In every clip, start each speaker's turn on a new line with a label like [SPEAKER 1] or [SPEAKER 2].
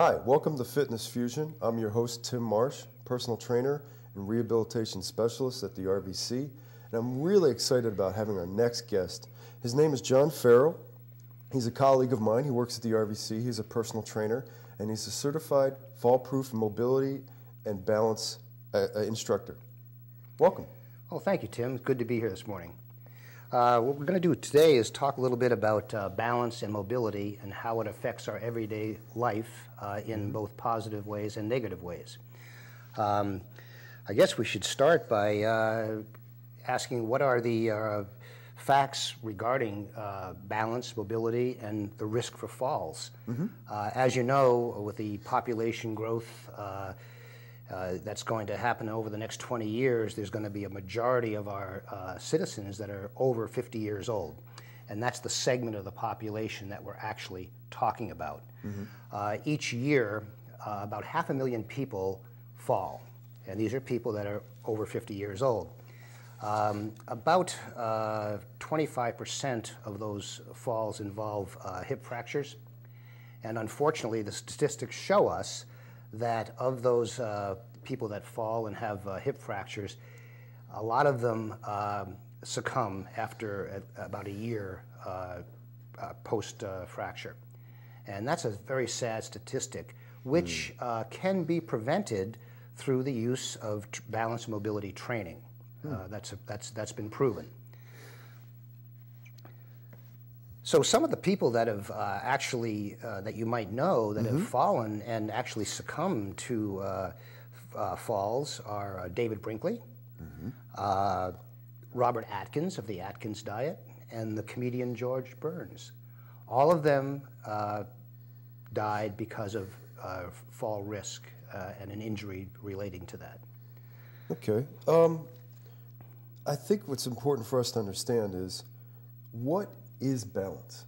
[SPEAKER 1] Hi, welcome to Fitness Fusion. I'm your host, Tim Marsh, personal trainer and rehabilitation specialist at the RVC, and I'm really excited about having our next guest. His name is John Farrell. He's a colleague of mine. He works at the RVC. He's a personal trainer, and he's a certified fall-proof mobility and balance instructor. Welcome.
[SPEAKER 2] Well, thank you, Tim. Good to be here this morning. What we're going to do today is talk a little bit about balance and mobility and how it affects our everyday life in both positive ways and negative ways. I guess we should start by asking what are the facts regarding balance, mobility, and the risk for falls. As you know, with the population growth that's going to happen over the next 20 years, there's going to be a majority of our citizens that are over 50 years old. And that's the segment of the population that we're actually talking about. Each year, about 500,000 people fall. And these are people that are over 50 years old. About 25% of those falls involve hip fractures. And unfortunately, the statistics show us that of those people that fall and have hip fractures, a lot of them succumb after about a year post-fracture. And that's a very sad statistic, which can be prevented through the use of balance mobility training. That's been proven. So some of the people that have actually, that you might know, that have fallen and actually succumbed to falls are David Brinkley, Robert Atkins of the Atkins diet, and the comedian George Burns. All of them died because of fall risk and an injury relating to that.
[SPEAKER 1] Okay. I think what's important for us to understand is, what is balance?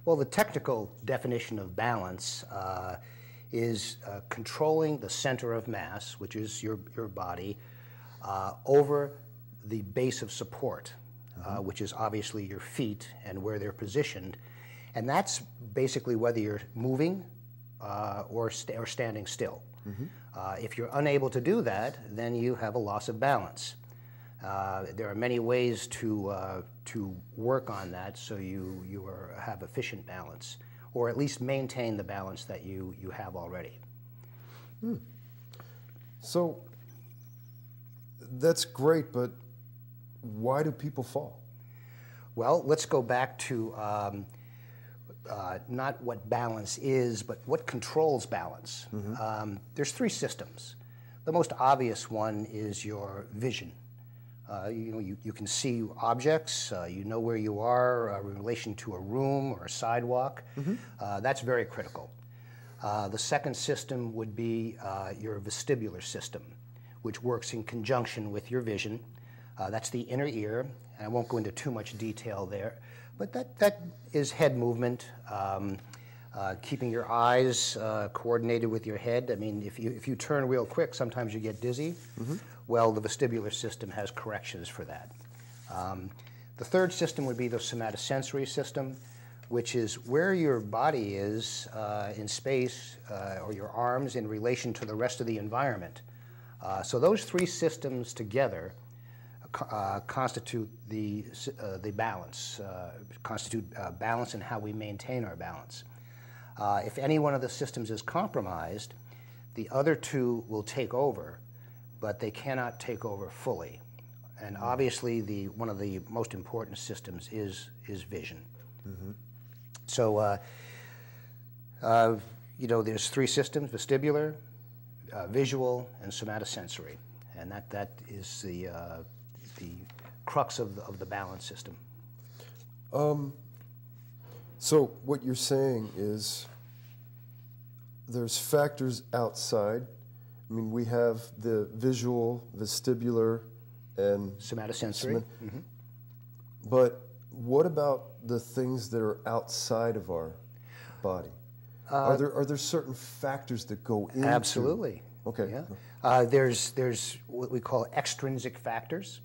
[SPEAKER 2] Well, the technical definition of balance is controlling the center of mass, which is your body, over the base of support, which is obviously your feet and where they're positioned. And that's basically whether you're moving or standing still. If you're unable to do that, then you have a loss of balance. There are many ways to work on that so you have efficient balance, or at least maintain the balance that you have already.
[SPEAKER 1] So that's great, but why do people fall?
[SPEAKER 2] Well, let's go back to not what balance is, but what controls balance. There's three systems. The most obvious one is your vision. You can see objects, you know where you are in relation to a room or a sidewalk. That's very critical. The second system would be your vestibular system, which works in conjunction with your vision. That's the inner ear, and I won't go into too much detail there, but that is head movement, keeping your eyes coordinated with your head. I mean, if you turn real quick, sometimes you get dizzy. Well, the vestibular system has corrections for that. The third system would be the somatosensory system, which is where your body is in space, or your arms in relation to the rest of the environment. So those three systems together constitute the balance, balance and how we maintain our balance. If any one of the systems is compromised, the other two will take over, but they cannot take over fully. And obviously, one of the most important systems is vision. So, there's three systems: vestibular, visual, and somatosensory, and that is the crux of the balance system.
[SPEAKER 1] So what you're saying is there's factors outside. I mean, we have the visual, vestibular, and
[SPEAKER 2] somatosensory.
[SPEAKER 1] But what about the things that are outside of our body? Are there certain factors that go into?
[SPEAKER 2] Absolutely.
[SPEAKER 1] Okay.
[SPEAKER 2] Yeah. There's what we call extrinsic factors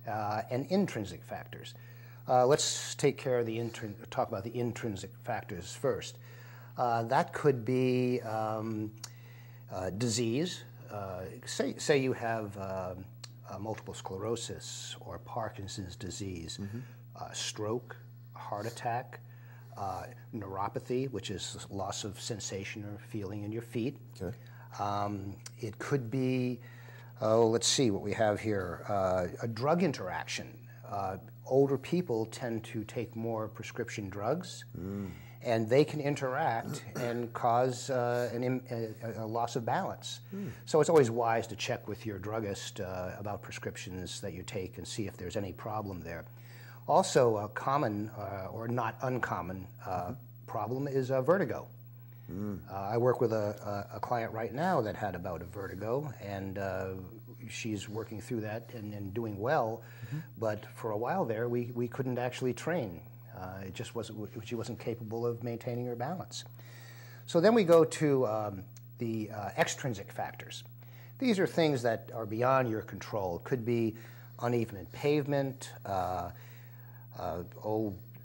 [SPEAKER 2] and intrinsic factors. Let's talk about the intrinsic factors first. That could be disease. Say you have multiple sclerosis or Parkinson's disease, stroke, heart attack, neuropathy, which is loss of sensation or feeling in your feet.
[SPEAKER 1] Okay.
[SPEAKER 2] It could be, let's see what we have here, a drug interaction. Older people tend to take more prescription drugs, and they can interact and cause a loss of balance. So it's always wise to check with your druggist about prescriptions that you take and see if there's any problem there. Also, a common or not uncommon problem is vertigo. I work with a client right now that had a bout of vertigo, and she's working through that and doing well. But for a while there, we couldn't actually train. It just wasn't. She wasn't capable of maintaining her balance. So then we go to the extrinsic factors. These are things that are beyond your control. It could be uneven pavement.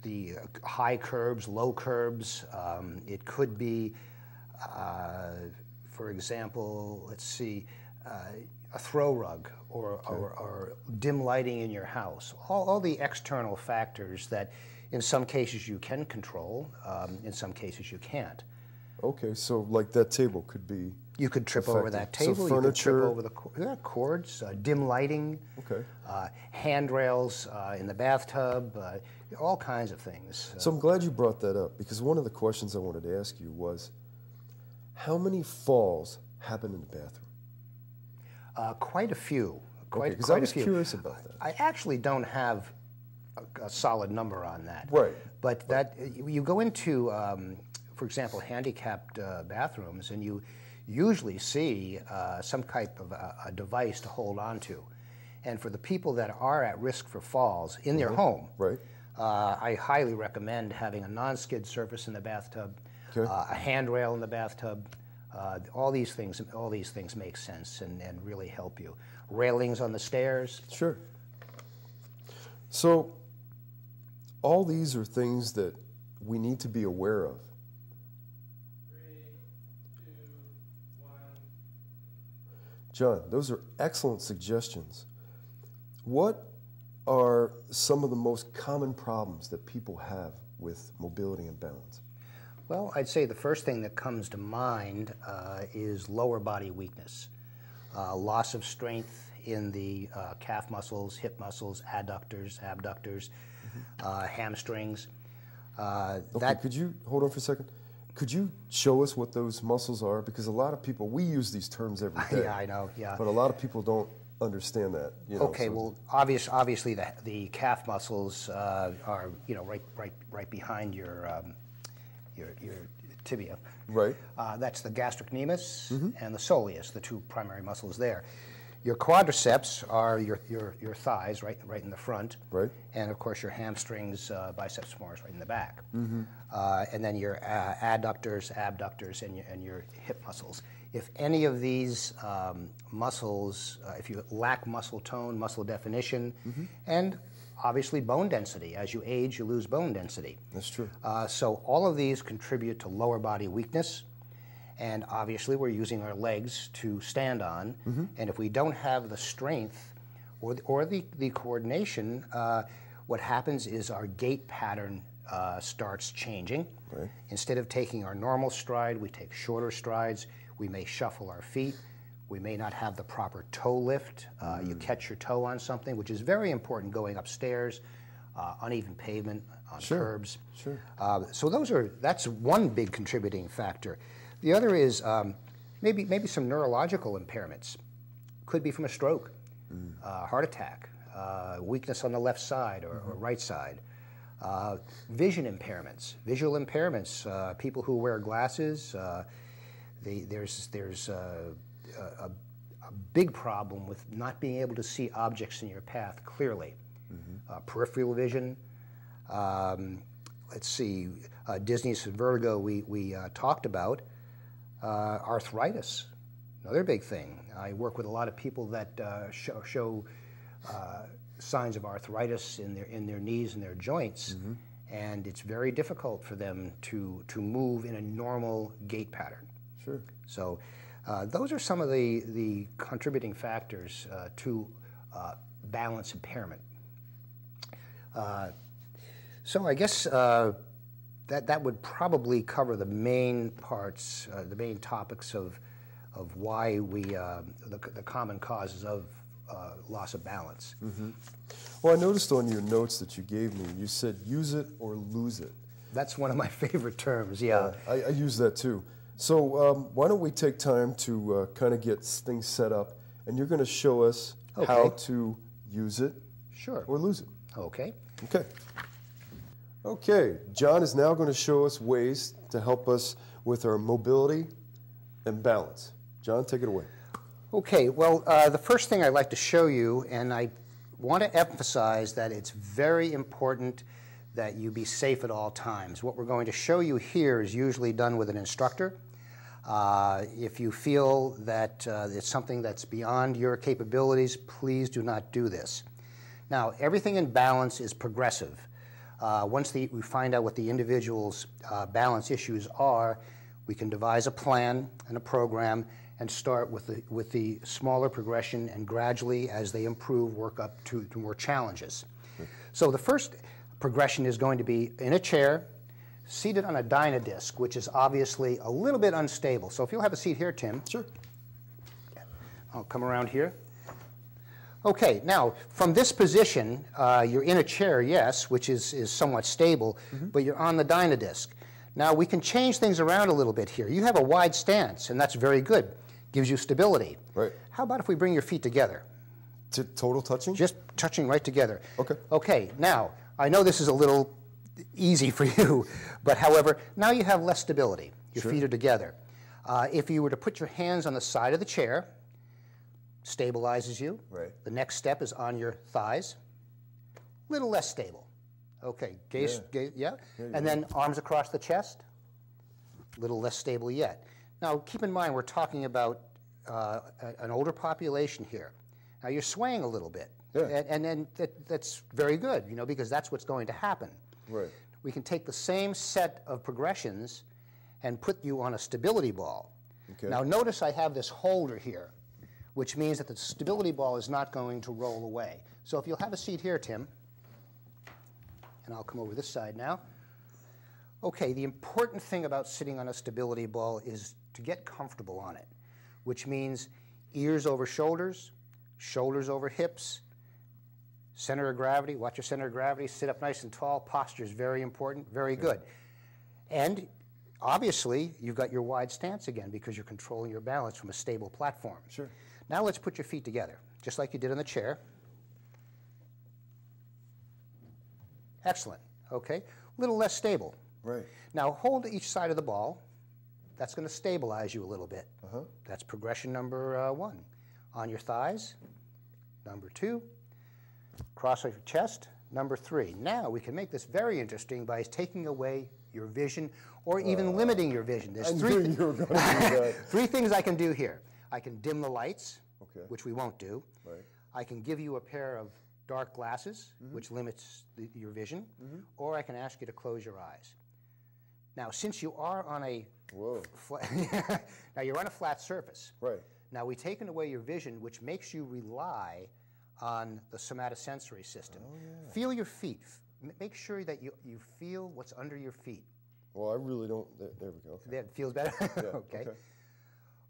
[SPEAKER 2] The high curbs, low curbs. It could be, for example, let's see, a throw rug or dim lighting in your house. All the external factors that in some cases you can control, in some cases you can't.
[SPEAKER 1] Okay, so like that table could be
[SPEAKER 2] You could trip over that table.
[SPEAKER 1] So
[SPEAKER 2] you could trip
[SPEAKER 1] furniture.
[SPEAKER 2] over the cords, dim lighting,
[SPEAKER 1] Okay.
[SPEAKER 2] handrails in the bathtub, all kinds of things.
[SPEAKER 1] So I'm glad you brought that up, because one of the questions I wanted to ask you was, how many falls happen in the bathroom?
[SPEAKER 2] Quite a few.
[SPEAKER 1] Because I was curious about that.
[SPEAKER 2] I actually don't have a solid number on that.
[SPEAKER 1] Right.
[SPEAKER 2] But that you go into, for example, handicapped bathrooms, and you usually see some type of a device to hold on to. And for the people that are at risk for falls in their home,
[SPEAKER 1] Right.
[SPEAKER 2] I highly recommend having a non-skid surface in the bathtub,
[SPEAKER 1] Okay.
[SPEAKER 2] a handrail in the bathtub. All these things make sense and really help you. Railings on the stairs.
[SPEAKER 1] Sure. So all these are things that we need to be aware of.
[SPEAKER 3] 3, 2, 1.
[SPEAKER 1] John, those are excellent suggestions. What are some of the most common problems that people have with mobility and balance?
[SPEAKER 2] Well, I'd say the first thing that comes to mind is lower body weakness. Loss of strength in the calf muscles, hip muscles, adductors, abductors, hamstrings.
[SPEAKER 1] Okay, could you hold on for a second? Could you show us what those muscles are? Because a lot of people, we use these terms every day.
[SPEAKER 2] Yeah, I know, yeah.
[SPEAKER 1] But a lot of people don't understand that. You know,
[SPEAKER 2] Okay,
[SPEAKER 1] so-
[SPEAKER 2] well, obviously the calf muscles are right behind your tibia.
[SPEAKER 1] Right.
[SPEAKER 2] That's the gastrocnemius and the soleus, the two primary muscles there. Your quadriceps are your thighs, right in the front.
[SPEAKER 1] Right.
[SPEAKER 2] And of course your hamstrings, biceps femoris, right in the back. And then your adductors, abductors, and your hip muscles. If any of these muscles, if you lack muscle tone, muscle definition, and obviously bone density. As you age, you lose bone density.
[SPEAKER 1] That's true.
[SPEAKER 2] So all of these contribute to lower body weakness. And obviously we're using our legs to stand on. And if we don't have the strength or the coordination, what happens is our gait pattern starts changing.
[SPEAKER 1] Right.
[SPEAKER 2] Instead of taking our normal stride, we take shorter strides. We may shuffle our feet. We may not have the proper toe lift. You catch your toe on something, which is very important going upstairs, uneven pavement, on curbs.
[SPEAKER 1] Sure.
[SPEAKER 2] So that's one big contributing factor. The other is maybe some neurological impairments. Could be from a stroke, heart attack, weakness on the left side or right side. Vision impairments, visual impairments. People who wear glasses. There's a big problem with not being able to see objects in your path clearly. Peripheral vision. Let's see, dizziness and vertigo we talked about. Arthritis, another big thing. I work with a lot of people that show signs of arthritis in their knees and their joints, and it's very difficult for them to move in a normal gait pattern.
[SPEAKER 1] Sure.
[SPEAKER 2] So those are some of the contributing factors to balance impairment. So I guess that would probably cover the main parts, the main topics of why the common causes of loss of balance.
[SPEAKER 1] Mm-hmm. Well, I noticed on your notes that you gave me, you said use it or lose it.
[SPEAKER 2] That's one of my favorite terms, yeah.
[SPEAKER 1] I use that too. So why don't we take time to kind of get things set up, and you're going to show us how to use it
[SPEAKER 2] Sure.
[SPEAKER 1] or lose it.
[SPEAKER 2] Okay.
[SPEAKER 1] Okay. Okay, John is now going to show us ways to help us with our mobility and balance. John, take it away.
[SPEAKER 2] Okay, well, the first thing I'd like to show you, and I want to emphasize that it's very important that you be safe at all times. What we're going to show you here is usually done with an instructor. If you feel that it's something that's beyond your capabilities, please do not do this. Now, everything in balance is progressive. Once we find out what the individual's balance issues are, we can devise a plan and a program and start with the smaller progression, and gradually, as they improve, work up to more challenges. So the first progression is going to be in a chair, seated on a Dynadisc, which is obviously a little bit unstable. So if you'll have a seat here, Tim.
[SPEAKER 1] Sure.
[SPEAKER 2] I'll come around here. Okay, now, from this position, you're in a chair, yes, which is somewhat stable, but you're on the Dynadisc. Now, we can change things around a little bit here. You have a wide stance, and that's very good. Gives you stability.
[SPEAKER 1] Right.
[SPEAKER 2] How about if we bring your feet together?
[SPEAKER 1] Total touching?
[SPEAKER 2] Just touching right together.
[SPEAKER 1] Okay.
[SPEAKER 2] Okay, now, I know this is a little easy for you, but however, now you have less stability. Your feet are together. If you were to put your hands on the side of the chair, stabilizes you.
[SPEAKER 1] Right.
[SPEAKER 2] The next step is on your thighs. Little less stable. Okay, gaze, yeah. And then arms across the chest. Little less stable yet. Now, keep in mind, we're talking about an older population here. Now, you're swaying a little bit.
[SPEAKER 1] Yeah.
[SPEAKER 2] And then that's very good, you know, because that's what's going to happen.
[SPEAKER 1] Right.
[SPEAKER 2] We can take the same set of progressions and put you on a stability ball.
[SPEAKER 1] Okay.
[SPEAKER 2] Now, notice I have this holder here, which means that the stability ball is not going to roll away. So if you'll have a seat here, Tim, and I'll come over this side now. Okay, the important thing about sitting on a stability ball is to get comfortable on it, which means ears over shoulders, shoulders over hips, center of gravity, watch your center of gravity, sit up nice and tall. Posture is very important, very good. And obviously, you've got your wide stance again because you're controlling your balance from a stable platform.
[SPEAKER 1] Sure.
[SPEAKER 2] Now let's put your feet together, just like you did in the chair. Excellent, okay. A little less stable.
[SPEAKER 1] Right.
[SPEAKER 2] Now hold each side of the ball. That's going to stabilize you a little bit. That's progression number 1. On your thighs, number 2. Cross your chest, number 3. Now we can make this very interesting by taking away your vision or even limiting your vision. There's three things I can do here. I can dim the lights, which we won't do.
[SPEAKER 1] Right.
[SPEAKER 2] I can give you a pair of dark glasses, which limits your vision, or I can ask you to close your eyes. Now, since you are on a now you're on a flat surface.
[SPEAKER 1] Right.
[SPEAKER 2] Now we've taken away your vision, which makes you rely on the somatosensory system.
[SPEAKER 1] Oh, yeah.
[SPEAKER 2] Feel your feet. Make sure that you feel what's under your feet.
[SPEAKER 1] Well, I really don't. There we go. Okay.
[SPEAKER 2] That feels better?
[SPEAKER 1] Yeah,
[SPEAKER 2] okay.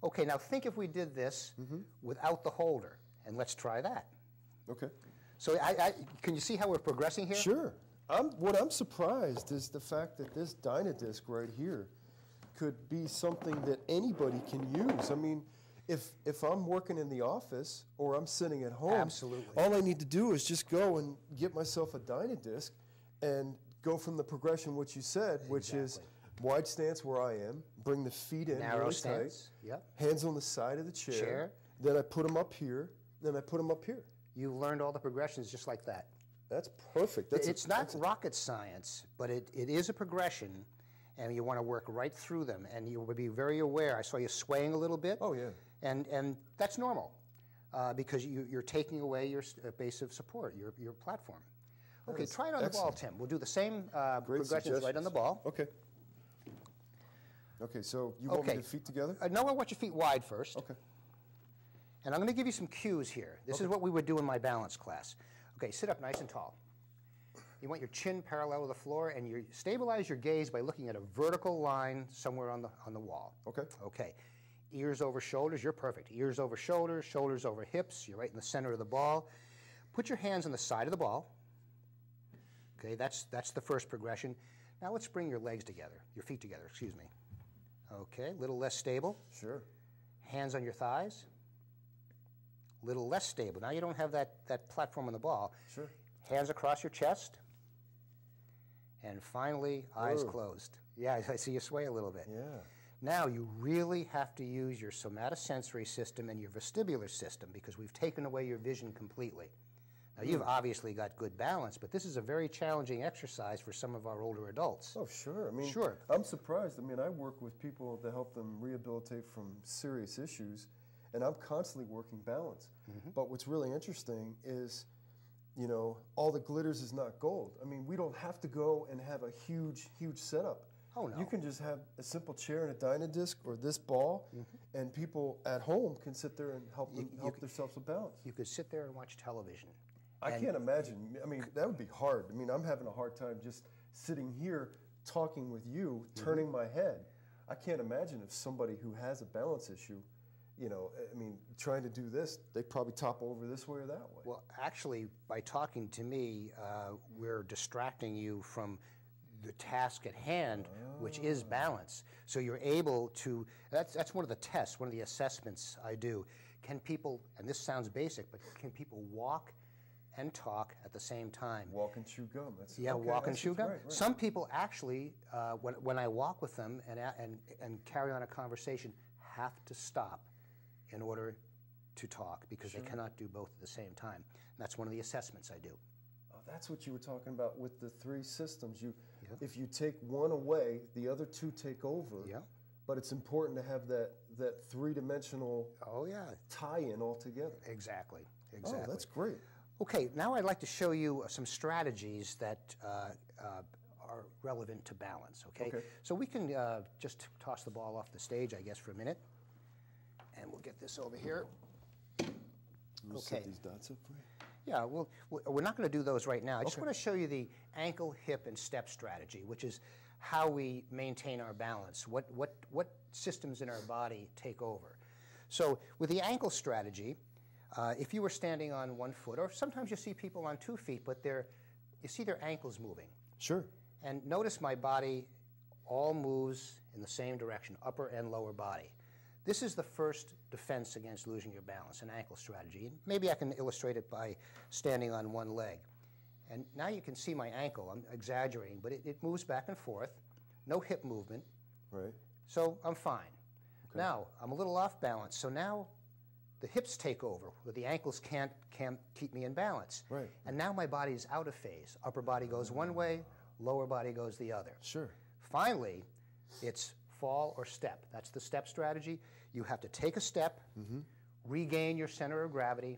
[SPEAKER 2] Okay, now think if we did this without the holder, and let's try that.
[SPEAKER 1] Okay.
[SPEAKER 2] So can you see how we're progressing here?
[SPEAKER 1] Sure. What I'm surprised is the fact that this Dynadisc right here could be something that anybody can use. I mean, if I'm working in the office or I'm sitting at home,
[SPEAKER 2] Absolutely.
[SPEAKER 1] all I need to do is just go and get myself a Dynadisc and go from the progression which you said, which is wide stance where I am, bring the feet in
[SPEAKER 2] Narrow
[SPEAKER 1] really
[SPEAKER 2] stance.
[SPEAKER 1] tight,
[SPEAKER 2] Yep.
[SPEAKER 1] hands on the side of the chair, then I put them up here, then I put them up here.
[SPEAKER 2] You learned all the progressions just like that.
[SPEAKER 1] That's perfect.
[SPEAKER 2] It's not rocket science, but it is a progression, and you want to work right through them, and you will be very aware. I saw you swaying a little bit.
[SPEAKER 1] Oh, yeah.
[SPEAKER 2] And that's normal because you're taking away your base of support, your platform. Okay,
[SPEAKER 1] is
[SPEAKER 2] try it on the ball,
[SPEAKER 1] excellent.
[SPEAKER 2] Tim. We'll do the same
[SPEAKER 1] Great
[SPEAKER 2] progressions right on the ball.
[SPEAKER 1] Okay. Okay, so you want me
[SPEAKER 2] Okay.
[SPEAKER 1] to feet together?
[SPEAKER 2] No, I want your feet wide first.
[SPEAKER 1] Okay.
[SPEAKER 2] And I'm going to give you some cues here. This is what we would do in my balance class. Okay, sit up nice and tall. You want your chin parallel with the floor, and you stabilize your gaze by looking at a vertical line somewhere on the wall.
[SPEAKER 1] Okay.
[SPEAKER 2] Okay. Ears over shoulders, you're perfect. Ears over shoulders, shoulders over hips, you're right in the center of the ball. Put your hands on the side of the ball. Okay, that's the first progression. Now let's bring your legs together, your feet together, excuse me. Okay, a little less stable.
[SPEAKER 1] Sure.
[SPEAKER 2] Hands on your thighs. Little less stable. Now you don't have that platform on the ball.
[SPEAKER 1] Sure.
[SPEAKER 2] Hands across your chest. And finally, eyes
[SPEAKER 1] Whoa.
[SPEAKER 2] closed. Yeah, I see you sway a little bit.
[SPEAKER 1] Yeah.
[SPEAKER 2] Now you really have to use your somatosensory system and your vestibular system because we've taken away your vision completely. Now you've obviously got good balance, but this is a very challenging exercise for some of our older adults.
[SPEAKER 1] Oh, sure. I mean,
[SPEAKER 2] Sure.
[SPEAKER 1] I'm surprised. I mean, I work with people to help them rehabilitate from serious issues, and I'm constantly working balance. But what's really interesting is, you know, all that glitters is not gold. I mean, we don't have to go and have a huge, huge setup.
[SPEAKER 2] Oh, no.
[SPEAKER 1] You can just have a simple chair and a Dynadisc or this ball, and people at home can sit there and help themselves with balance.
[SPEAKER 2] You could sit there and watch television.
[SPEAKER 1] I can't imagine. I mean, that would be hard. I mean, I'm having a hard time just sitting here talking with you, turning my head. I can't imagine if somebody who has a balance issue, you know, I mean, trying to do this, they probably topple over this way or that way.
[SPEAKER 2] Well, actually, by talking to me, we're distracting you from the task at hand, which is balance. So you're able to, that's one of the tests, one of the assessments I do. Can people, and this sounds basic, but can people walk and talk at the same time?
[SPEAKER 1] Walk and chew gum. That's,
[SPEAKER 2] Yeah,
[SPEAKER 1] okay,
[SPEAKER 2] walk and
[SPEAKER 1] that's
[SPEAKER 2] chew gum.
[SPEAKER 1] right.
[SPEAKER 2] Some people actually, when I walk with them and carry on a conversation, have to stop in order to talk because they cannot do both at the same time. And that's one of the assessments I do.
[SPEAKER 1] Oh, that's what you were talking about with the three systems. If you take one away, the other two take over.
[SPEAKER 2] Yeah.
[SPEAKER 1] But it's important to have that three-dimensional
[SPEAKER 2] Oh, yeah,
[SPEAKER 1] tie-in all together.
[SPEAKER 2] exactly.
[SPEAKER 1] Oh,
[SPEAKER 2] Exactly.
[SPEAKER 1] that's great.
[SPEAKER 2] Okay, now I'd like to show you some strategies that are relevant to balance, okay?
[SPEAKER 1] Okay.
[SPEAKER 2] So we can just toss the ball off the stage, I guess, for a minute. And we'll get this over here.
[SPEAKER 1] We'll set
[SPEAKER 2] Okay.
[SPEAKER 1] these dots up for you.
[SPEAKER 2] Yeah, well, we're not going to do those right now. I just want to show you the ankle, hip, and step strategy, which is how we maintain our balance, what systems in our body take over. So with the ankle strategy, if you were standing on one foot, or sometimes you see people on 2 feet, but you see their ankles moving.
[SPEAKER 1] Sure.
[SPEAKER 2] And notice my body all moves in the same direction, upper and lower body. This is the first defense against losing your balance, an ankle strategy. And maybe I can illustrate it by standing on one leg. And now you can see my ankle. I'm exaggerating, but it moves back and forth. No hip movement.
[SPEAKER 1] Right.
[SPEAKER 2] So I'm fine. Now, I'm a little off balance. So now the hips take over, where the ankles can't keep me in balance.
[SPEAKER 1] Right.
[SPEAKER 2] And now my body is out of phase. Upper body goes one way, lower body goes the other.
[SPEAKER 1] Sure.
[SPEAKER 2] Finally, it's fall or step. That's the step strategy. You have to take a step, regain your center of gravity,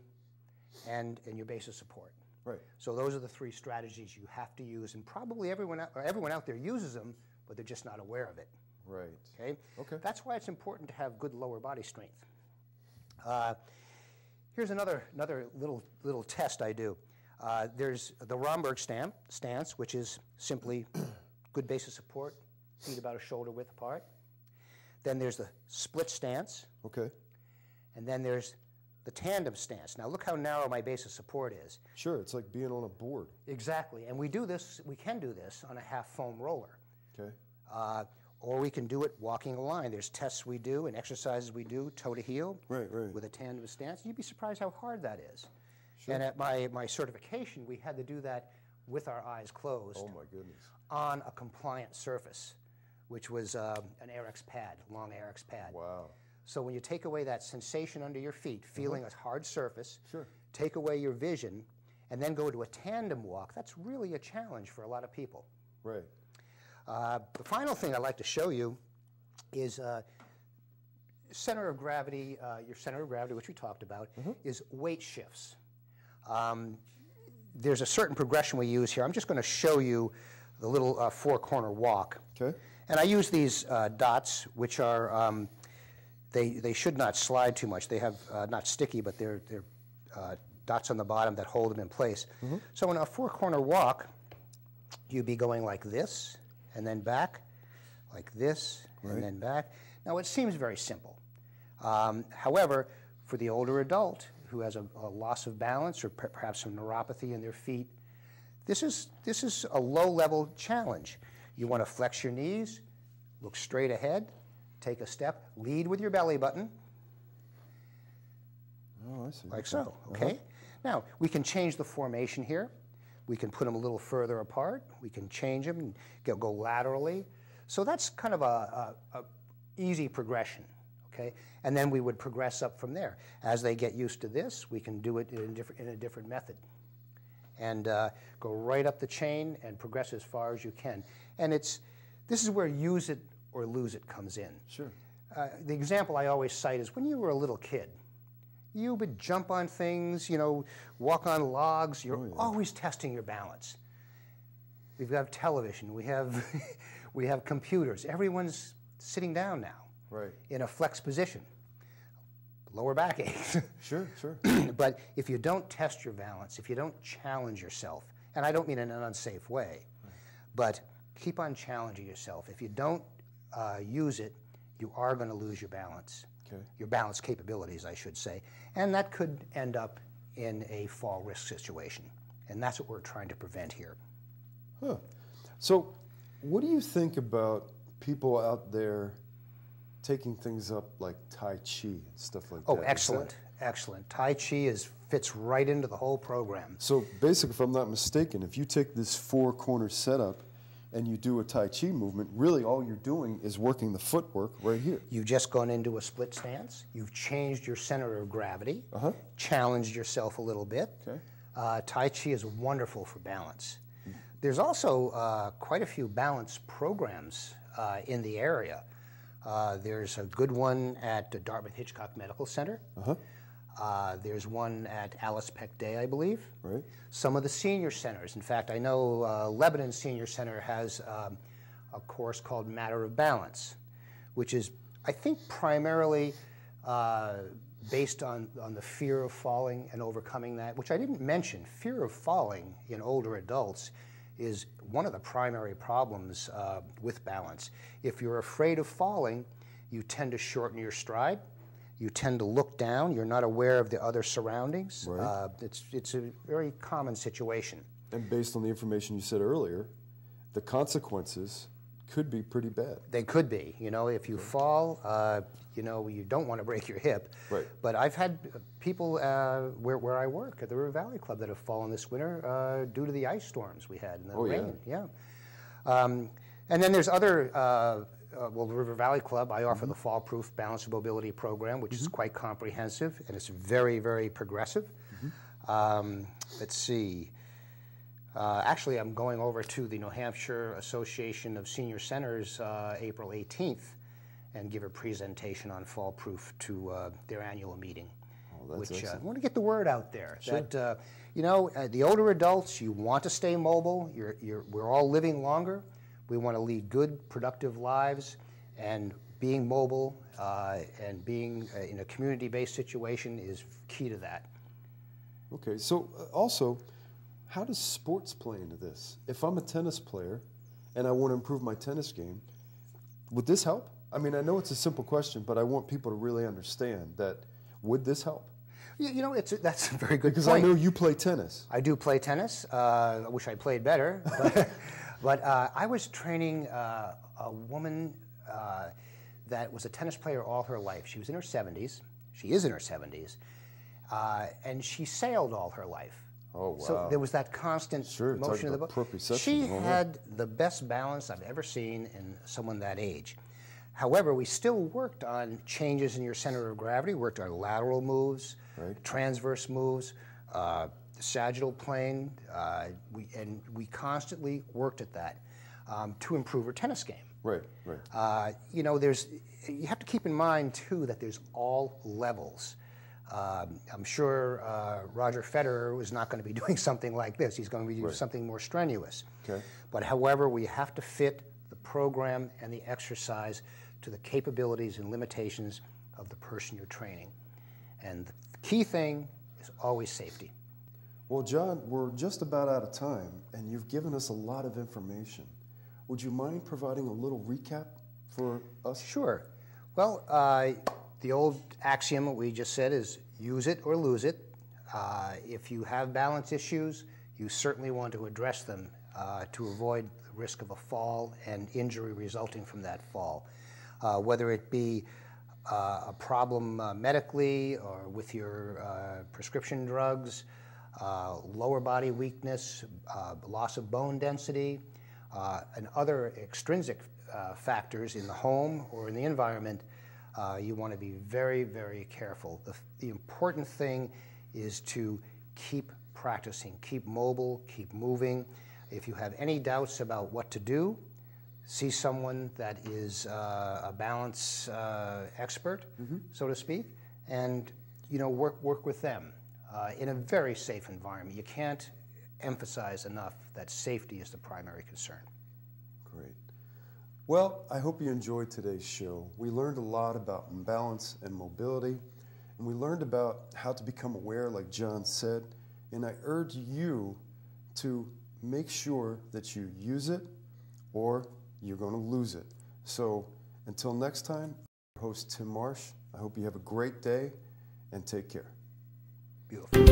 [SPEAKER 2] and your base of support.
[SPEAKER 1] Right.
[SPEAKER 2] So those are the three strategies you have to use, and probably everyone out there uses them, but they're just not aware of it.
[SPEAKER 1] Right.
[SPEAKER 2] Okay.
[SPEAKER 1] Okay.
[SPEAKER 2] That's why it's important to have good lower body strength. Here's another little test I do. There's the Romberg stance, which is simply good base of support, feet about a shoulder width apart. Then there's the split stance,
[SPEAKER 1] Okay.
[SPEAKER 2] and then there's the tandem stance. Now look how narrow my base of support is.
[SPEAKER 1] Sure. It's like being on a board.
[SPEAKER 2] Exactly, and we can do this on a half foam roller.
[SPEAKER 1] Okay.
[SPEAKER 2] Or we can do it walking a line. There's tests we do and exercises we do, toe to heel,
[SPEAKER 1] Right, right.
[SPEAKER 2] with a tandem stance. You'd be surprised how hard that is.
[SPEAKER 1] Sure.
[SPEAKER 2] And at my certification, we had to do that with our eyes closed
[SPEAKER 1] Oh my goodness.
[SPEAKER 2] on a compliant surface, which was an Airex pad, long Airex pad.
[SPEAKER 1] Wow.
[SPEAKER 2] So when you take away that sensation under your feet, feeling a hard surface,
[SPEAKER 1] Sure.
[SPEAKER 2] take away your vision, and then go to a tandem walk, that's really a challenge for a lot of people.
[SPEAKER 1] Right.
[SPEAKER 2] The final thing I'd like to show you is center of gravity. Your center of gravity, which we talked about, is weight shifts. there's a certain progression we use here. I'm just going to show you the little four-corner walk.
[SPEAKER 1] Okay.
[SPEAKER 2] And I use these dots, which are, they should not slide too much. They have, not sticky, but they're dots on the bottom that hold them in place. So in a four-corner walk, you'd be going like this, and then back, like this, and then back. Now, it seems very simple. However, for the older adult who has a loss of balance or perhaps some neuropathy in their feet, this is a low-level challenge. You want to flex your knees, look straight ahead, take a step, lead with your belly button.
[SPEAKER 1] Oh, I see.
[SPEAKER 2] Like so, okay? Now, we can change the formation here. We can put them a little further apart. We can change them and go laterally. So that's kind of a easy progression, okay? And then we would progress up from there. As they get used to this, we can do it in a different method. And go right up the chain and progress as far as you can. And this is where use it or lose it comes in.
[SPEAKER 1] Sure.
[SPEAKER 2] The example I always cite is when you were a little kid, you would jump on things, you know, walk on logs. You're always testing your balance. We've got television. We have, we have computers. Everyone's sitting down now in a flex position. Lower back aches.
[SPEAKER 1] Sure, sure.
[SPEAKER 2] But if you don't test your balance, if you don't challenge yourself, and I don't mean in an unsafe way, but keep on challenging yourself. If you don't use it, you are going to lose your balance.
[SPEAKER 1] Okay.
[SPEAKER 2] Your balance capabilities, I should say. And that could end up in a fall risk situation. And that's what we're trying to prevent here.
[SPEAKER 1] Huh. So what do you think about people out there taking things up like Tai Chi and stuff like that?
[SPEAKER 2] Oh, excellent, excellent. Tai Chi fits right into the whole program.
[SPEAKER 1] So basically, if I'm not mistaken, if you take this four-corner setup and you do a Tai Chi movement, really all you're doing is working the footwork right here.
[SPEAKER 2] You've just gone into a split stance. You've changed your center of gravity, challenged yourself a little bit.
[SPEAKER 1] Okay.
[SPEAKER 2] Tai Chi is wonderful for balance. There's also quite a few balance programs in the area. There's a good one at Dartmouth-Hitchcock Medical Center. There's one at Alice Peck Day, I believe.
[SPEAKER 1] Right.
[SPEAKER 2] Some of the senior centers. In fact, I know Lebanon Senior Center has a course called Matter of Balance, which is, I think, primarily based on the fear of falling and overcoming that, which I didn't mention. Fear of falling in older adults is one of the primary problems with balance. If you're afraid of falling, you tend to shorten your stride. You tend to look down. You're not aware of the other surroundings.
[SPEAKER 1] Right.
[SPEAKER 2] It's a very common situation.
[SPEAKER 1] And based on the information you said earlier, the consequences could be pretty bad.
[SPEAKER 2] They could be. You know, if you fall, you know, you don't want to break your hip.
[SPEAKER 1] Right.
[SPEAKER 2] But I've had people where I work at the River Valley Club that have fallen this winter due to the ice storms we had and the rain. Yeah. And then there's other, well, the River Valley Club, I offer the Fall Proof Balance and Mobility Program, which is quite comprehensive, and it's very, very progressive. Let's see. Actually, I'm going over to the New Hampshire Association of Senior Centers April 18th and give a presentation on Fall Proof to their annual meeting.
[SPEAKER 1] Oh, that's excellent.
[SPEAKER 2] I want to get the word out there. Sure. That, you know, the older adults, you want to stay mobile. We're all living longer. We want to lead good, productive lives, and being mobile and being in a community-based situation is key to that.
[SPEAKER 1] Okay, so also, how does sports play into this? If I'm a tennis player and I want to improve my tennis game, would this help? I mean, I know it's a simple question, but I want people to really understand that. Would this help?
[SPEAKER 2] You know, that's a very good
[SPEAKER 1] because
[SPEAKER 2] point.
[SPEAKER 1] I know you play tennis.
[SPEAKER 2] I do play tennis. I wish I played better. But I was training a woman that was a tennis player all her life. She was in her 70s. She is in her 70s. And she sailed all her life.
[SPEAKER 1] Oh, wow.
[SPEAKER 2] So there was that constant motion of the boat. She had the best balance I've ever seen in someone that age. However, we still worked on changes in your center of gravity, worked on lateral moves, transverse moves, sagittal plane, and we constantly worked at that to improve her tennis game.
[SPEAKER 1] Right, right.
[SPEAKER 2] You know, you have to keep in mind, too, that there's all levels. I'm sure Roger Federer was not going to be doing something like this. He's going to be doing something more strenuous.
[SPEAKER 1] Okay.
[SPEAKER 2] But however, we have to fit the program and the exercise to the capabilities and limitations of the person you're training. And the key thing is always safety.
[SPEAKER 1] Well, John, we're just about out of time, and you've given us a lot of information. Would you mind providing a little recap for us?
[SPEAKER 2] Sure. Well, the old axiom that we just said is use it or lose it. If you have balance issues, you certainly want to address them to avoid the risk of a fall and injury resulting from that fall. Whether it be a problem medically or with your prescription drugs, lower body weakness, loss of bone density, and other extrinsic factors in the home or in the environment, you want to be very, very careful. The important thing is to keep practicing, keep mobile, keep moving. If you have any doubts about what to do, see someone that is a balance expert, so to speak, and work with them in a very safe environment. You can't emphasize enough that safety is the primary concern.
[SPEAKER 1] Great. Well, I hope you enjoyed today's show. We learned a lot about balance and mobility, and we learned about how to become aware, like John said, and I urge you to make sure that you use it or you're going to lose it. So until next time, your host Tim Marsh, I hope you have a great day and take care.
[SPEAKER 2] Beautiful.